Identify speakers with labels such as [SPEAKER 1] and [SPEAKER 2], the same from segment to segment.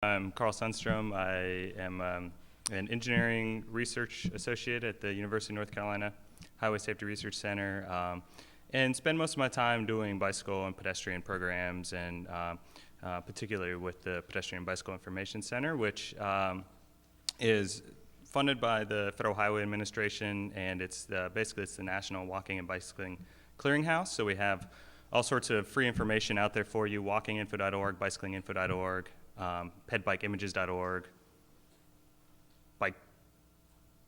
[SPEAKER 1] I'm Carl Sundstrom. I am an engineering research associate at the University of North Carolina Highway Safety Research Center, and spend most of my time doing bicycle and pedestrian programs, and particularly with the Pedestrian Bicycle Information Center, which is funded by the Federal Highway Administration, and basically it's the National Walking and Bicycling Clearinghouse. So we have all sorts of free information out there for you: walkinginfo.org, bicyclinginfo.org, pedbikeimages.org,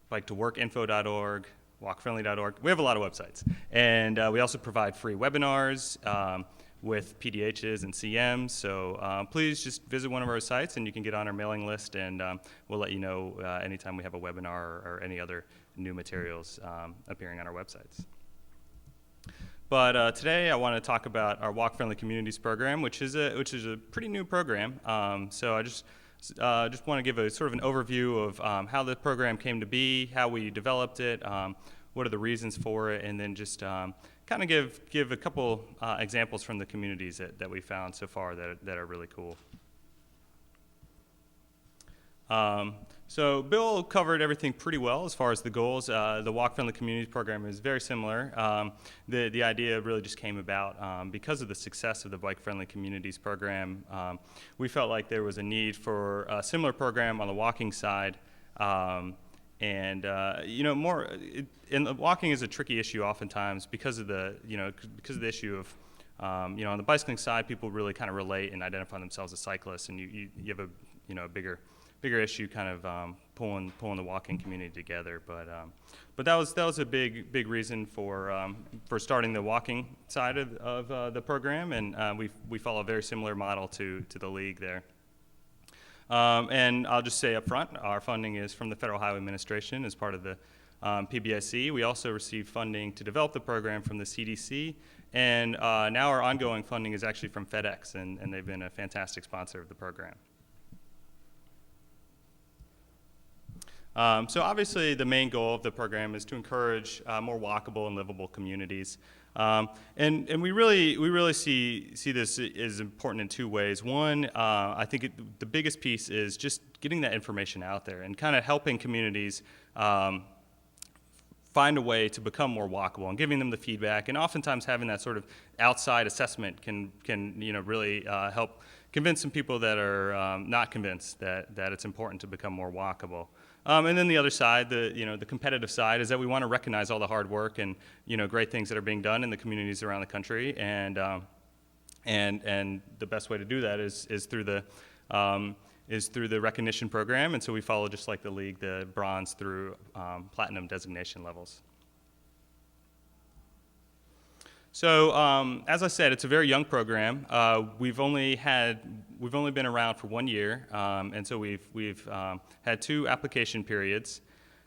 [SPEAKER 1] bike-to-work-info.org, walkfriendly.org. We have a lot of websites. And we also provide free webinars with PDHs and CMs. So please just visit one of our sites and you can get on our mailing list, and we'll let you know anytime we have a webinar or any other new materials appearing on our websites. But today I want to talk about our Walk Friendly Communities program, which is a pretty new program. So I just want to give a sort of an overview of how the program came to be, how we developed it, what are the reasons for it, and then just kind of give a couple examples from the communities that we found so far that are really cool. So Bill covered everything pretty well as far as the goals. The Walk Friendly Communities program is very similar. The idea really just came about because of the success of the Bike Friendly Communities program. We felt like there was a need for a similar program on the walking side. And walking is a tricky issue oftentimes because of the issue of on the bicycling side, people really kind of relate and identify themselves as cyclists, and you have a bigger issue kind of pulling the walking community together. But that was a big reason for starting the walking side of the program, and we follow a very similar model to the league there. And I'll just say up front, our funding is from the Federal Highway Administration as part of the PBSC. We also received funding to develop the program from the CDC, and now our ongoing funding is actually from FedEx, and they've been a fantastic sponsor of the program. So obviously the main goal of the program is to encourage more walkable and livable communities. And we really see this as important in two ways. One, I think the biggest piece is just getting that information out there and kind of helping communities find a way to become more walkable and giving them the feedback. And oftentimes having that sort of outside assessment can really help convince some people that are not convinced that it's important to become more walkable. And then the other side, the competitive side, is that we want to recognize all the hard work and great things that are being done in the communities around the country, and the best way to do that is through the recognition program. And so we follow, just like the league, the bronze through platinum designation levels. So as I said, it's a very young program. We've only been around for 1 year, and so we've had 2 application periods.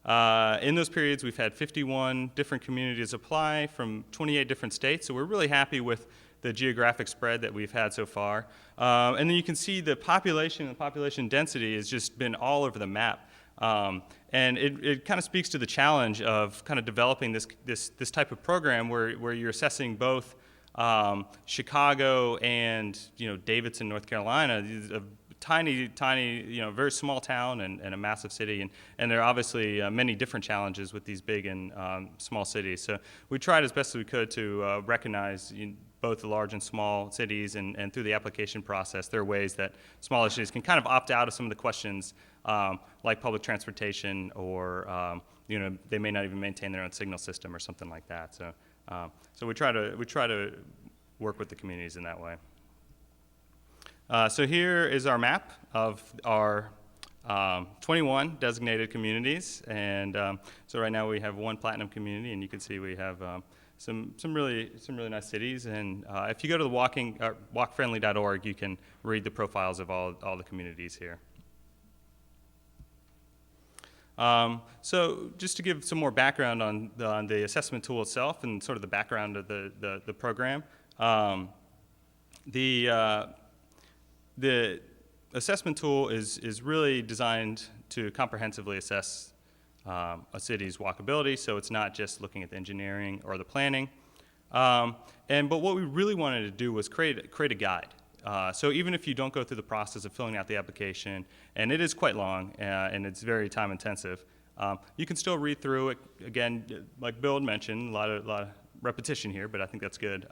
[SPEAKER 1] In those periods, we've had 51 different communities apply from 28 different states. So we're really happy with the geographic spread that we've had so far. And then you can see the population and population density has just been all over the map. And it kind of speaks to the challenge of kind of developing this type of program where you're assessing both Chicago and Davidson, North Carolina, a tiny very small town and a massive city, and there are obviously many different challenges with these big and small cities. So we tried as best as we could to recognize both the large and small cities, and through the application process, there are ways that smaller cities can kind of opt out of some of the questions, like public transportation, or they may not even maintain their own signal system or something like that. So we try to work with the communities in that way. So here is our map of our 21 designated communities, and so right now we have 1 platinum community, and you can see we have some really nice cities. And if you go to the walkfriendly.org, you can read the profiles of all the communities here. So just to give some more background on the assessment tool itself and sort of the background of the program, the assessment tool is really designed to comprehensively assess a city's walkability, so it's not just looking at the engineering or the planning. But what we really wanted to do was create a guide. So even if you don't go through the process of filling out the application, and it is quite long and it's very time intensive, you can still read through it. Again, like Bill had mentioned, a lot of repetition here, but I think that's good.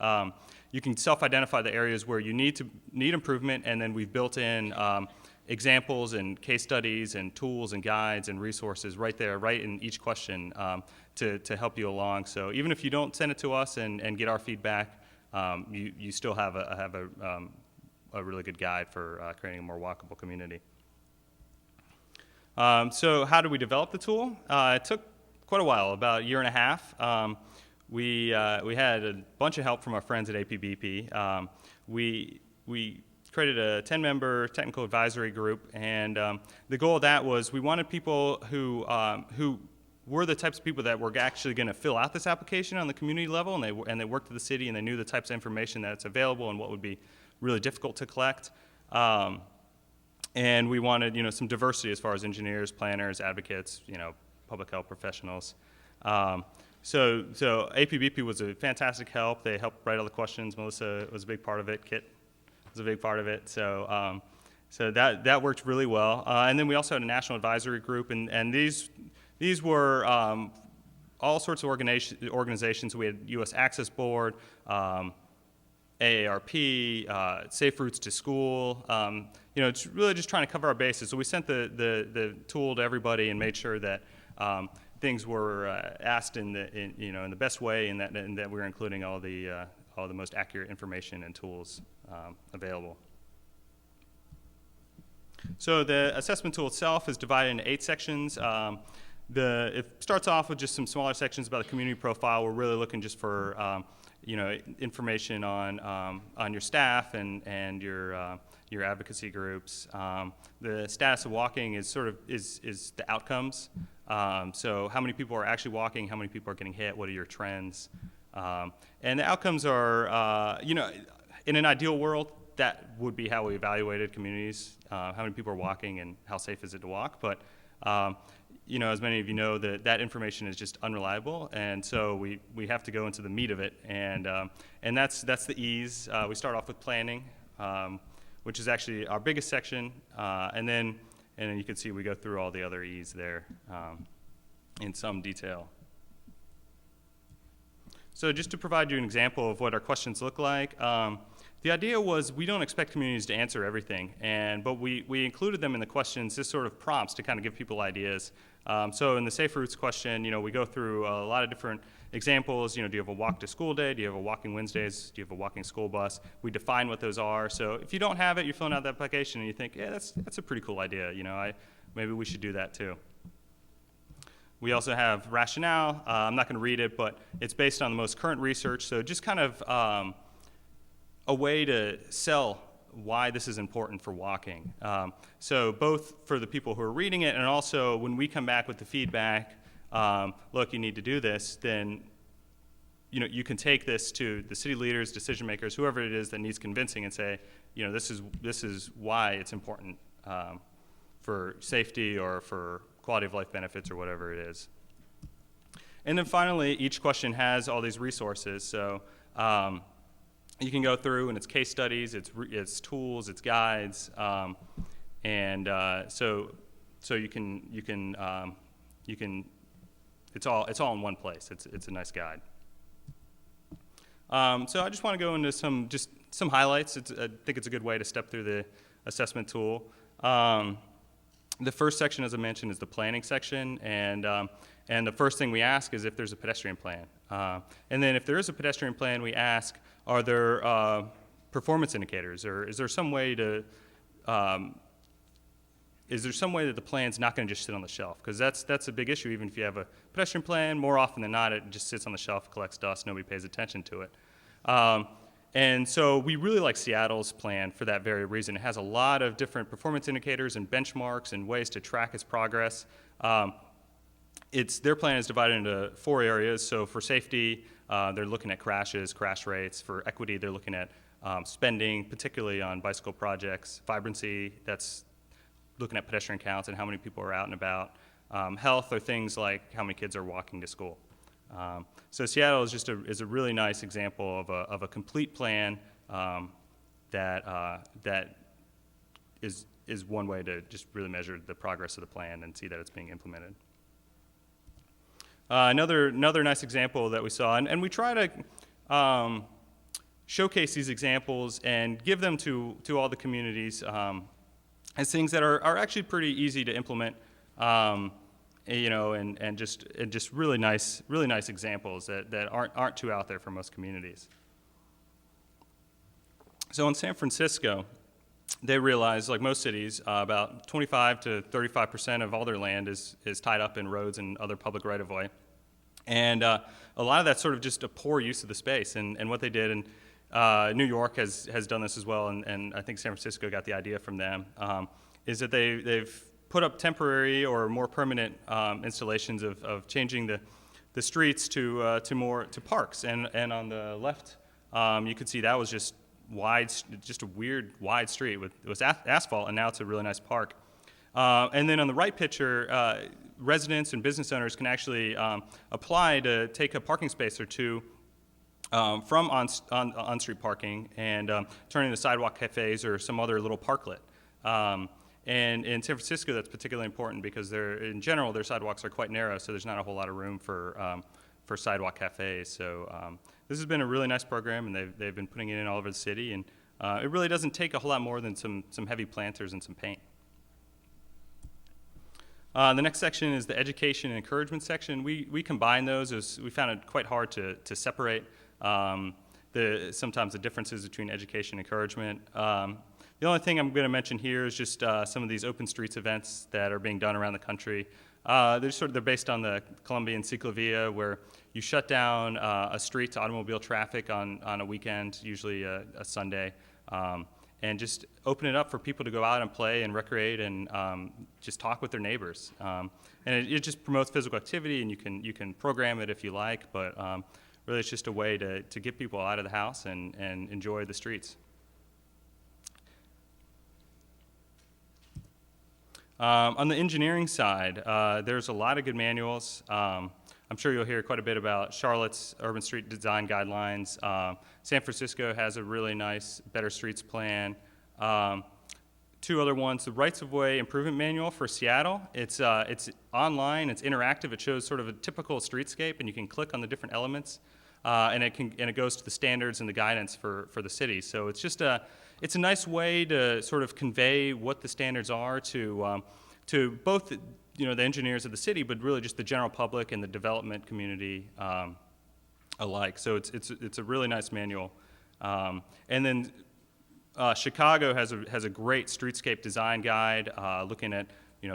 [SPEAKER 1] You can self-identify the areas where you need improvement, and then we've built in examples and case studies and tools and guides and resources right there, right in each question to help you along. So even if you don't send it to us and get our feedback, you still have a really good guide for creating a more walkable community. So how did we develop the tool? It took quite a while, about a year and a half. We had a bunch of help from our friends at APBP. We created a 10-member technical advisory group, and the goal of that was we wanted people who were the types of people that were actually going to fill out this application on the community level, and they worked at the city, and they knew the types of information that's available and what would be really difficult to collect. And we wanted, some diversity as far as engineers, planners, advocates, public health professionals. So APBP was a fantastic help. They helped write all the questions. Melissa was a big part of it. Kit was a big part of it. So that worked really well. And then we also had a national advisory group, and these were all sorts of organizations. We had U.S. Access Board, AARP, Safe Routes to School. It's really just trying to cover our bases. So we sent the tool to everybody and made sure that things were asked in the best way, and that we were including all the most accurate information and tools available. So the assessment tool itself is divided into 8 sections. It starts off with just some smaller sections about the community profile. We're really looking just for information on your staff and your advocacy groups. The status of walking is is the outcomes. So how many people are actually walking? How many people are getting hit? What are your trends? And the outcomes are, in an ideal world, that would be how we evaluated communities. How many people are walking and how safe is it to walk? But as many of you know, that information is just unreliable, and so we have to go into the meat of it, and that's the E's. We start off with planning, which is actually our biggest section, and then you can see we go through all the other E's there in some detail. So just to provide you an example of what our questions look like, the idea was we don't expect communities to answer everything, but we included them in the questions as sort of prompts to kind of give people ideas. So in the Safe Routes question, we go through a lot of different examples. Do you have a walk to school day? Do you have a walking Wednesdays? Do you have a walking school bus? We define what those are. So if you don't have it, you're filling out the application and you think, yeah, that's a pretty cool idea. Maybe we should do that too. We also have Rationale. I'm not going to read it, but it's based on the most current research. So just kind of a way to sell why this is important for walking. So both for the people who are reading it, and also when we come back with the feedback, look, you need to do this, then you can take this to the city leaders, decision makers, whoever it is that needs convincing, and say, this is why it's important for safety or for quality of life benefits or whatever it is. And then finally, each question has all these resources. So you can go through, and it's case studies, it's tools, it's guides, and so you can it's all in one place. It's a nice guide. So I just want to go into some highlights. I think it's a good way to step through the assessment tool. The first section, as I mentioned, is the planning section, and the first thing we ask is if there's a pedestrian plan. And then if there is a pedestrian plan, we ask, are there performance indicators, or is there some way that the plan's not going to just sit on the shelf? Because that's a big issue. Even if you have a pedestrian plan, more often than not, it just sits on the shelf, collects dust, nobody pays attention to it. And so we really like Seattle's plan for that very reason. It has a lot of different performance indicators and benchmarks and ways to track its progress. Their plan is divided into 4 areas. So for safety, they're looking at crashes, crash rates. For equity, they're looking at spending, particularly on bicycle projects. Vibrancy, that's looking at pedestrian counts and how many people are out and about. Health are things like how many kids are walking to school. So Seattle is a really nice example of a complete plan that is one way to just really measure the progress of the plan and see that it's being implemented. Another nice example that we saw, and we try to showcase these examples and give them to all the communities as things that are actually pretty easy to implement, and just really nice examples that aren't too out there for most communities. So in San Francisco, they realized, like most cities, about 25 to 35% of all their land is tied up in roads and other public right-of-way. And a lot of that's sort of just a poor use of the space. And what they did, and New York has done this as well, and I think San Francisco got the idea from them, is that they've put up temporary or more permanent installations of changing the streets to parks. And on the left, you could see that was just a weird wide street with asphalt, and now it's a really nice park. And then on the right picture, residents and business owners can actually apply to take a parking space or two from on-street parking and turn into sidewalk cafes or some other little parklet. And in San Francisco, that's particularly important because in general, their sidewalks are quite narrow, so there's not a whole lot of room for sidewalk cafes. So this has been a really nice program, and they've been putting it in all over the city, and it really doesn't take a whole lot more than some heavy planters and some paint. The next section is the education and encouragement section. We combine those as we found it quite hard to separate sometimes the differences between education and encouragement. The only thing I'm going to mention here is just some of these open streets events that are being done around the country. They're based on the Colombian ciclovia, where you shut down a street to automobile traffic on a weekend, usually a Sunday, and just open it up for people to go out and play and recreate and just talk with their neighbors. And it just promotes physical activity, and you can program it if you like, but really it's just a way to get people out of the house and enjoy the streets. On the engineering side, there's a lot of good manuals. I'm sure you'll hear quite a bit about Charlotte's Urban Street Design Guidelines. San Francisco has a really nice Better Streets plan. Two other ones, the Rights of Way Improvement Manual for Seattle. It's online, it's interactive, it shows sort of a typical streetscape, and you can click on the different elements, and it goes to the standards and the guidance for the city. So it's just it's a nice way to sort of convey what the standards are to both the engineers of the city, but really just the general public and the development community alike. So it's a really nice manual. And then Chicago has a great streetscape design guide, looking at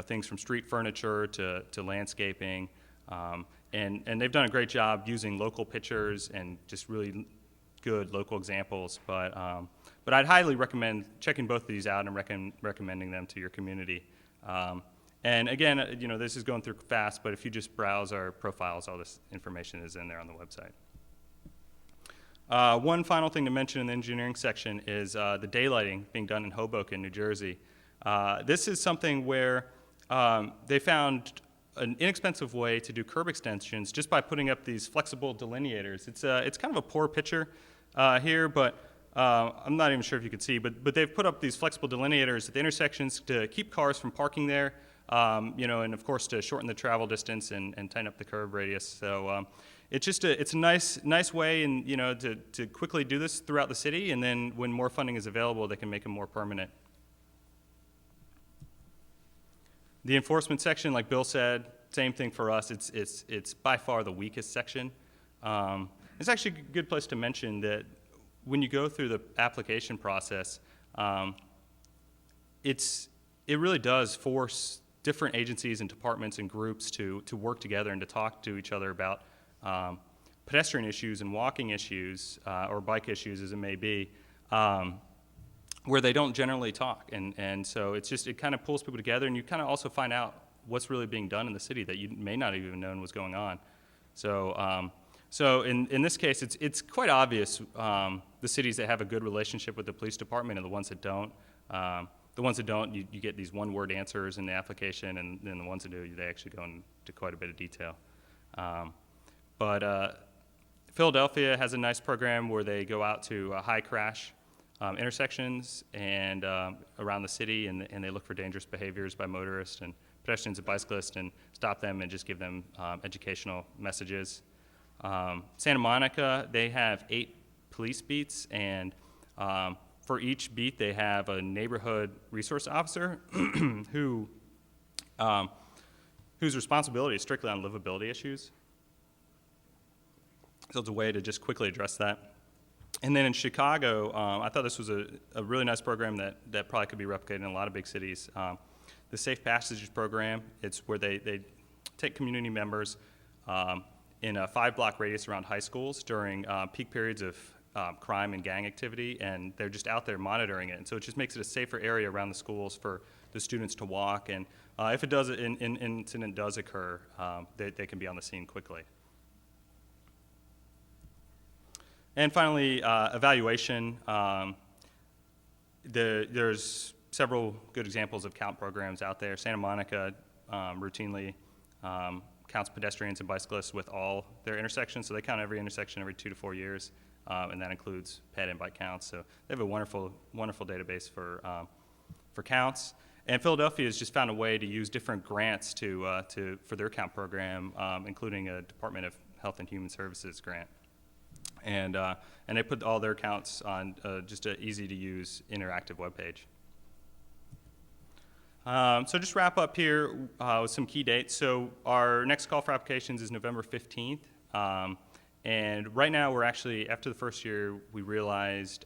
[SPEAKER 1] things from street furniture to landscaping, and they've done a great job using local pictures and just really good local examples. But I'd highly recommend checking both of these out and recommending them to your community. And again, this is going through fast, but if you just browse our profiles, all this information is in there on the website. One final thing to mention in the engineering section is the daylighting being done in Hoboken, New Jersey. This is something where they found an inexpensive way to do curb extensions just by putting up these flexible delineators. It's kind of a poor picture here, but I'm not even sure if you can see, but they've put up these flexible delineators at the intersections to keep cars from parking there, and of course to shorten the travel distance and tighten up the curb radius. So it's a nice way to quickly do this throughout the city, and then when more funding is available, they can make them more permanent. The enforcement section, like Bill said, same thing for us. It's by far the weakest section. It's actually a good place to mention that when you go through the application process, it really does force different agencies and departments and groups to work together and to talk to each other about pedestrian issues and walking issues or bike issues, as it may be, where they don't generally talk. And so it kind of pulls people together, and you kind of also find out what's really being done in the city that you may not have even known was going on. So in this case, it's quite obvious the cities that have a good relationship with the police department and the ones that don't. The ones that don't, you get these one-word answers in the application, and then the ones that do, they actually go into quite a bit of detail. But Philadelphia has a nice program where they go out to high crash intersections and around the city, and they look for dangerous behaviors by motorists and pedestrians and bicyclists and stop them and just give them educational messages. Santa Monica, they have 8 police beats, and for each beat they have a neighborhood resource officer whose responsibility is strictly on livability issues. So it's a way to just quickly address that. And then in Chicago, I thought this was a really nice program that probably could be replicated in a lot of big cities. The Safe Passages program, it's where they take community members in a 5-block radius around high schools during peak periods of crime and gang activity, and they're just out there monitoring it. And so it just makes it a safer area around the schools for the students to walk. And if an incident does occur, they can be on the scene quickly. And finally, evaluation. There's several good examples of count programs out there. Santa Monica routinely counts pedestrians and bicyclists with all their intersections, so they count every intersection every 2 to 4 years, and that includes ped and bike counts. So they have a wonderful database for counts. And Philadelphia has just found a way to use different grants for their count program, including a Department of Health and Human Services grant. And they put all their counts on just an easy-to-use interactive webpage. So just wrap up here with some key dates. So our next call for applications is November 15th. And right now we're actually, after the first year, we realized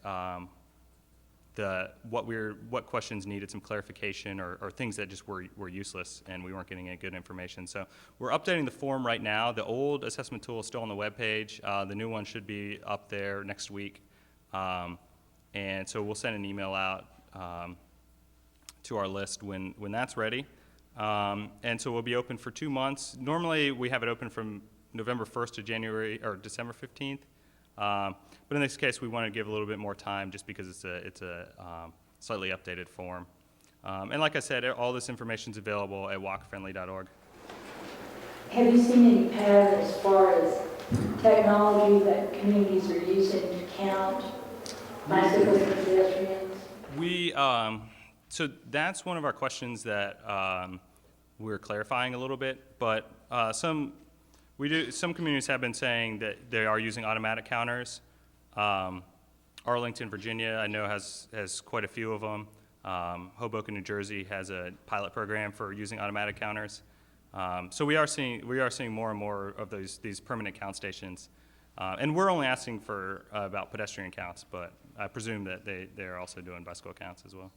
[SPEAKER 1] what questions needed some clarification or things that just were useless and we weren't getting any good information. So we're updating the form right now. The old assessment tool is still on the webpage. The new one should be up there next week. And so we'll send an email out to our list when that's ready. And so we'll be open for 2 months. Normally we have it open from November 1st to December 15th. But in this case, we want to give a little bit more time just because it's a slightly updated form. And like I said, all this information is available at walkfriendly.org.
[SPEAKER 2] Have you seen any pattern as far as technology that communities are using to count bicyclists and pedestrians?
[SPEAKER 1] So that's one of our questions that we're clarifying a little bit, but some communities have been saying that they are using automatic counters. Arlington, Virginia, I know has quite a few of them. Hoboken, New Jersey has a pilot program for using automatic counters. So we are seeing more and more of these permanent count stations. And we're only asking for about pedestrian counts, but I presume that they are also doing bicycle counts as well.